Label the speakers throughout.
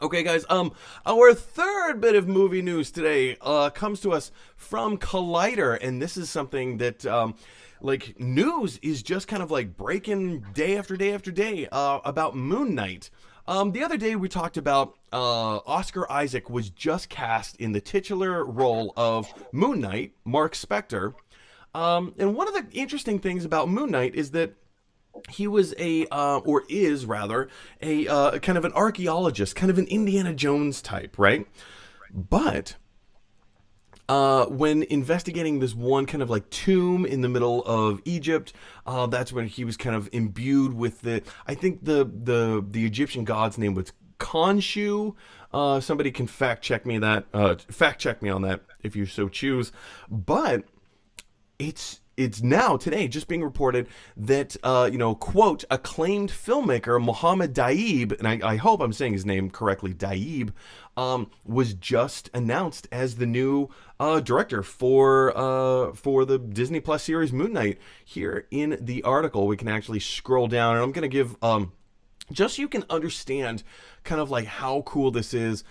Speaker 1: Okay, guys. Our third bit of movie news today comes to us from Collider, and this is something that, like, news is just kind of like breaking day after day after day about Moon Knight. The other day we talked about Oscar Isaac was just cast in the titular role of Moon Knight, Mark Spector. And one of the interesting things about Moon Knight is that he was or is rather, a kind of an archaeologist, kind of an Indiana Jones type, right? But when investigating this one kind of like tomb in the middle of Egypt, that's when he was kind of imbued with I think the Egyptian god's name was Khonshu. Somebody can fact check me on that if you so choose. But it's now today just being reported that quote, acclaimed filmmaker Mohammed Daib, and I hope I'm saying his name correctly, Daib, was just announced as the new director for the Disney Plus series Moon Knight. Here in the article we can actually scroll down, and I'm going to give just so you can understand kind of like how cool this is.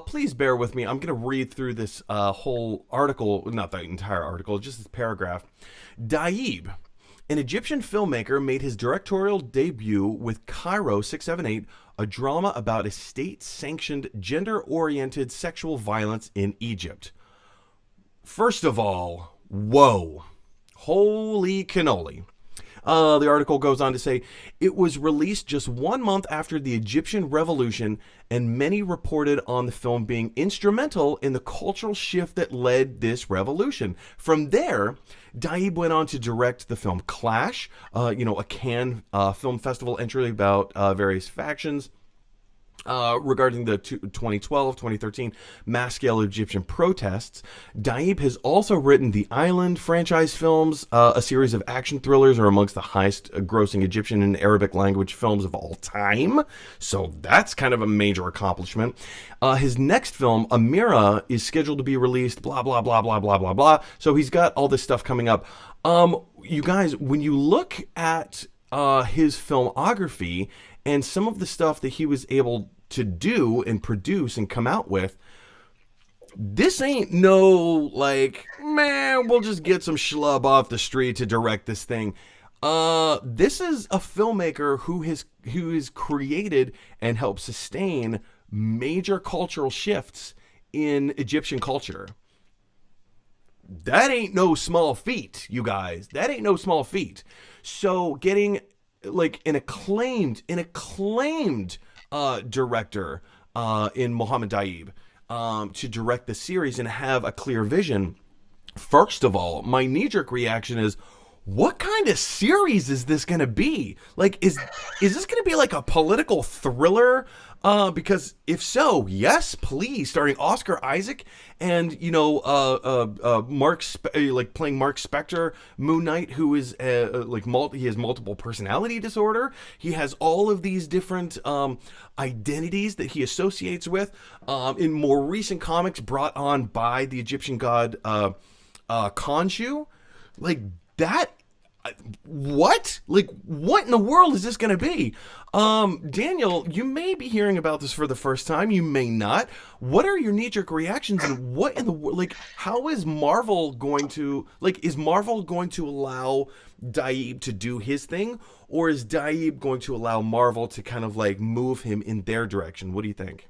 Speaker 1: Please bear with me. I'm going to read through this whole article, not the entire article, just this paragraph. Daib, an Egyptian filmmaker, made his directorial debut with Cairo 678, a drama about a state-sanctioned, gender-oriented sexual violence in Egypt. First of all, whoa. Holy cannoli. The article goes on to say it was released just 1 month after the Egyptian Revolution, and many reported on the film being instrumental in the cultural shift that led this revolution. From there, Daib went on to direct the film Clash, a Cannes Film Festival entry about various factions. Regarding the 2012-2013 mass-scale Egyptian protests. Daib has also written the Island franchise films. A series of action thrillers are amongst the highest grossing Egyptian and Arabic language films of all time. So that's kind of a major accomplishment. His next film, Amira, is scheduled to be released, blah, blah, blah, blah, blah, blah, blah. So he's got all this stuff coming up. You guys, when you look at his filmography and some of the stuff that he was able to do and produce and come out with, this ain't no like, man, we'll just get some schlub off the street to direct this thing. This is a filmmaker who has created and helped sustain major cultural shifts in Egyptian culture. That ain't no small feat, you guys. That ain't no small feat. So getting like an acclaimed director in Mohammed Daib to direct the series and have a clear vision. First of all, my knee-jerk reaction is, what kind of series is this going to be? Like, is this going to be like a political thriller? Because if so, yes, please, starring Oscar Isaac and like playing Mark Spector, Moon Knight, who is he has multiple personality disorder. He has all of these different identities that he associates with. In more recent comics, brought on by the Egyptian god Khonshu, like that. What? Like, what in the world is this going to be? Daniel, you may be hearing about this for the first time. You may not. What are your knee-jerk reactions, and what in the world? Like, how is Marvel going to Is Marvel going to allow Daib to do his thing, or is Daib going to allow Marvel to kind of like move him in their direction? What do you think?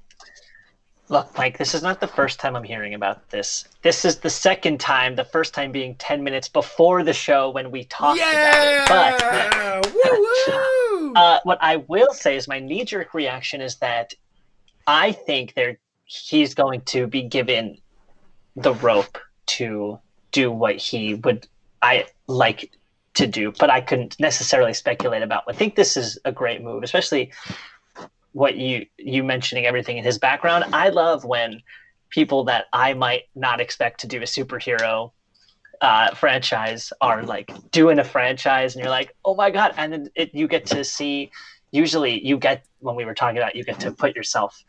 Speaker 2: Look, Mike, this is not the first time I'm hearing about this. This is the second time, the first time being 10 minutes before the show when we talked about it. But
Speaker 1: Woo-woo!
Speaker 2: what I will say is my knee-jerk reaction is that I think he's going to be given the rope to do what I like to do, but I couldn't necessarily speculate about. I think this is a great move, especially what you mentioning everything in his background. I love when people that I might not expect to do a superhero franchise are like doing a franchise, and you're like, oh my god! And then you get to see. Usually, when we were talking about, you get to put yourself,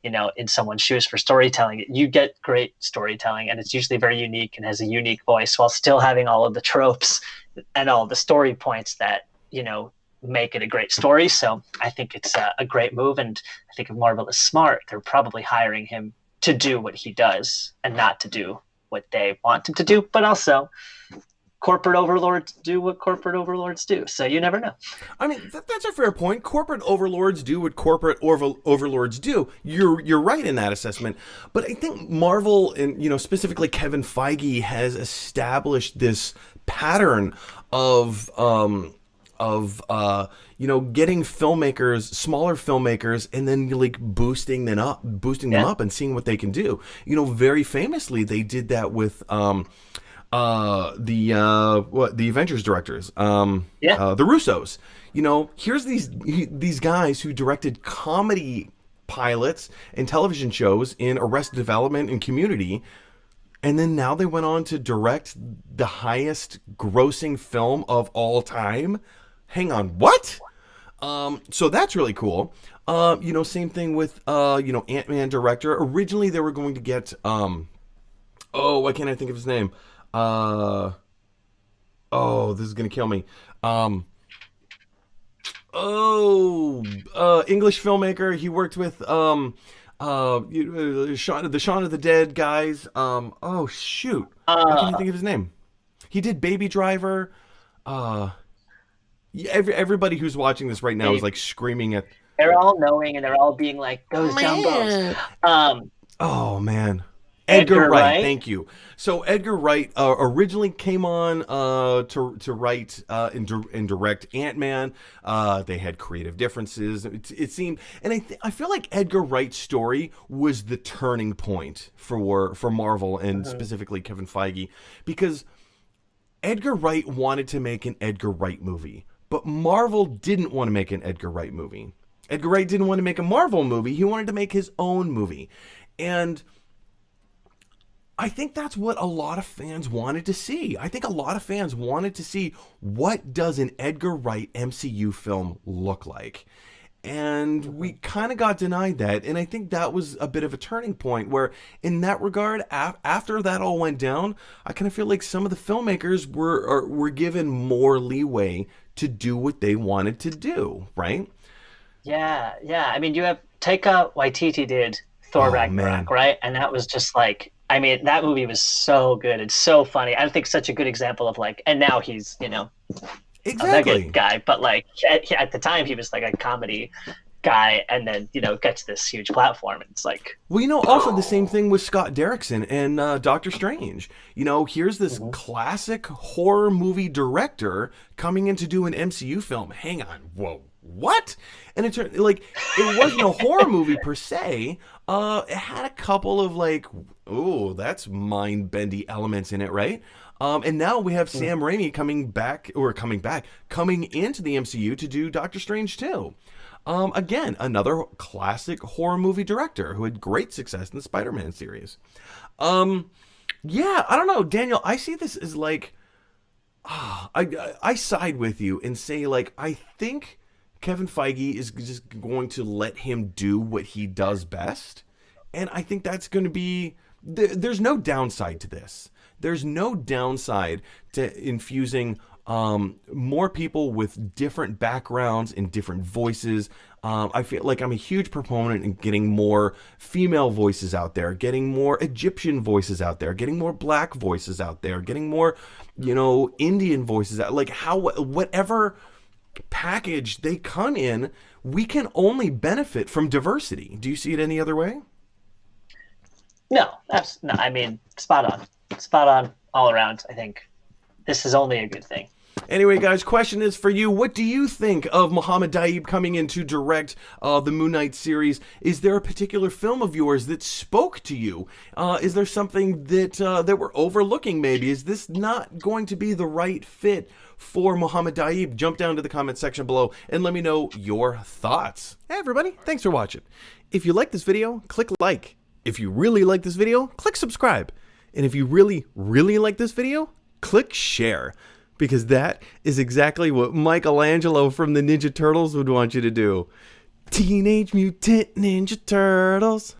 Speaker 2: in someone's shoes for storytelling. You get great storytelling, and it's usually very unique and has a unique voice, while still having all of the tropes and all the story points that make it a great story. So I think it's a great move, and I think if Marvel is smart, they're probably hiring him to do what he does and not to do what they want him to do. But also, corporate overlords do what corporate overlords do. So you never know.
Speaker 1: I mean, that's a fair point. Corporate overlords do what corporate overlords do. You're right in that assessment. But I think Marvel and, specifically Kevin Feige has established this pattern of getting filmmakers, smaller filmmakers, and then like boosting them up and seeing what they can do. Very famously, they did that with the Avengers directors, the Russos. Here's these guys who directed comedy pilots and television shows in Arrested Development and Community, and then now they went on to direct the highest grossing film of all time. Hang on, what? So that's really cool. Same thing with AntMan director. Originally they were going to get why can't I think of his name? This is gonna kill me. English filmmaker. He worked with Shaun of the Dead guys. Shoot, I can't think of his name. He did Baby Driver. Everybody who's watching this right now is like screaming at.
Speaker 2: They're all knowing, and they're all being like, "Those dumbos."
Speaker 1: Oh man. Edgar Wright, thank you. So Edgar Wright originally came on to write and direct AntMan. They had creative differences. It seemed, and I feel like Edgar Wright's story was the turning point for Marvel and specifically Kevin Feige, because Edgar Wright wanted to make an Edgar Wright movie, but Marvel didn't want to make an Edgar Wright movie. Edgar Wright didn't want to make a Marvel movie. He wanted to make his own movie, and I think that's what a lot of fans wanted to see. I think a lot of fans wanted to see, what does an Edgar Wright MCU film look like? And we kind of got denied that. And I think that was a bit of a turning point where, in that regard, after that all went down, I kind of feel like some of the filmmakers were given more leeway to do what they wanted to do, right?
Speaker 2: Yeah. I mean, you have Taika Waititi did Thor Ragnarok, right? And that was just like, I mean, that movie was so good. It's so funny. I think such a good example of like, and now he's,
Speaker 1: exactly
Speaker 2: a mega guy, but like at the time he was like a comedy guy, and then, gets this huge platform. And it's like,
Speaker 1: well, also the same thing with Scott Derrickson and Doctor Strange. Here's this classic horror movie director coming in to do an MCU film. Hang on, whoa. What? And it turned like, it wasn't a horror movie per se. It had a couple of like, that's mind-bendy elements in it, right? And now we have Sam Raimi coming into the MCU to do Doctor Strange 2. Again, another classic horror movie director who had great success in the Spider-Man series. I don't know, Daniel. I see this as like, I side with you and say, like, I think Kevin Feige is just going to let him do what he does best. And I think that's going to be, there's no downside to this. There's no downside to infusing more people with different backgrounds and different voices. I feel like I'm a huge proponent in getting more female voices out there, getting more Egyptian voices out there, getting more black voices out there, getting more, Indian voices out. Like whatever package they come in, we can only benefit from diversity. Do you see it any other way?
Speaker 2: No, I mean, spot on all around. I think this is only a good thing.
Speaker 1: Anyway, guys, question is for you. What do you think of Mohamed Daib coming in to direct the Moon Knight series? Is there a particular film of yours that spoke to you? Is there something that we're overlooking maybe? Is this not going to be the right fit for Mohamed Daib? Jump down to the comment section below and let me know your thoughts. Hey, everybody. Thanks for watching. If you like this video, click like. If you really like this video, click subscribe. And if you really, really like this video, click share. Because that is exactly what Michelangelo from the Ninja Turtles would want you to do. Teenage Mutant Ninja Turtles.